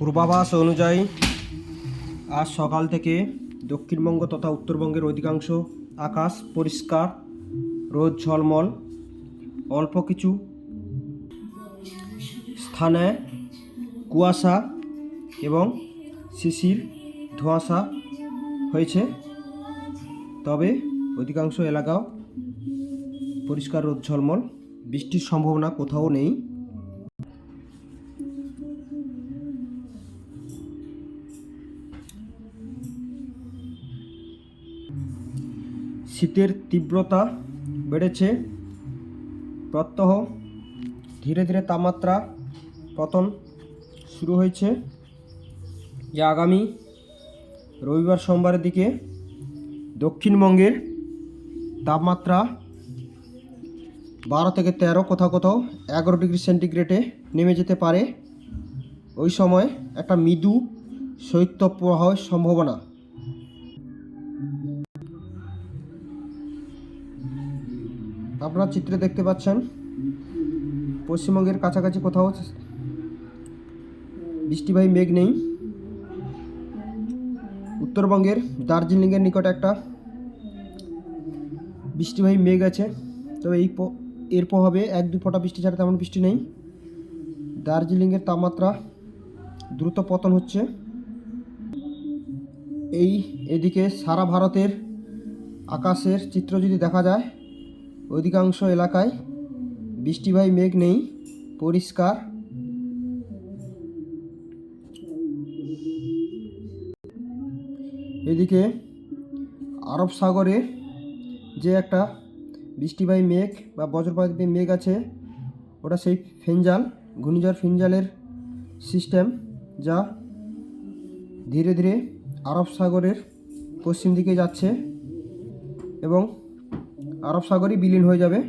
পূর্বাভাস অনুযায়ী আজ সকাল থেকে দক্ষিণবঙ্গ তথা উত্তরবঙ্গের অধিকাংশ আকাশ পরিষ্কার, রোদ ঝলমল। অল্প কিছু স্থানে কুয়াশা এবং শিশির ধোঁয়াশা হয়েছে, তবে অধিকাংশ এলাকাও পরিষ্কার রোদ ঝলমল। বৃষ্টির সম্ভাবনা কোথাও নেই। শীতের তীব্রতা বেড়েছে, প্রত্যহ ধীরে ধীরে তাপমাত্রা পতন শুরু হয়েছে, যা আগামী রবিবার সোমবারের দিকে দক্ষিণবঙ্গের তাপমাত্রা 12 থেকে 13, কোথাও কোথাও 11 ডিগ্রি সেন্টিগ্রেডে নেমে যেতে পারে। ওই সময় একটা মৃদু শৈত্যপ্রবাহের সম্ভাবনা। আপনারা চিত্রে দেখতে পাচ্ছেন পশ্চিমবঙ্গের কাছাকাছি কোথাও বৃষ্টিবাহী মেঘ নেই। উত্তরবঙ্গের দার্জিলিংয়ের নিকটে একটা বৃষ্টিবাহী মেঘ আছে, তবে এর প্রভাবে 1-2 ফোঁটা বৃষ্টি ছাড়া তেমন বৃষ্টি নেই। দার্জিলিংয়ের তাপমাত্রা দ্রুত পতন হচ্ছে। এদিকে সারা ভারতের আকাশের চিত্র যদি দেখা যায়, অধিকাংশ এলাকায় বৃষ্টিবাহী মেঘ নেই, পরিষ্কার। এদিকে আরব সাগরে যে একটা বৃষ্টিবাহী মেঘ বা বজ্রপাতী মেঘ আছে, ওটা সেই ফেঞ্জাল, ঘূর্ণিঝড় ফেঞ্জালের সিস্টেম, যা ধীরে ধীরে আরব সাগরের পশ্চিম দিকে যাচ্ছে এবং আরব সাগরই বিলীন হয়ে যাবে।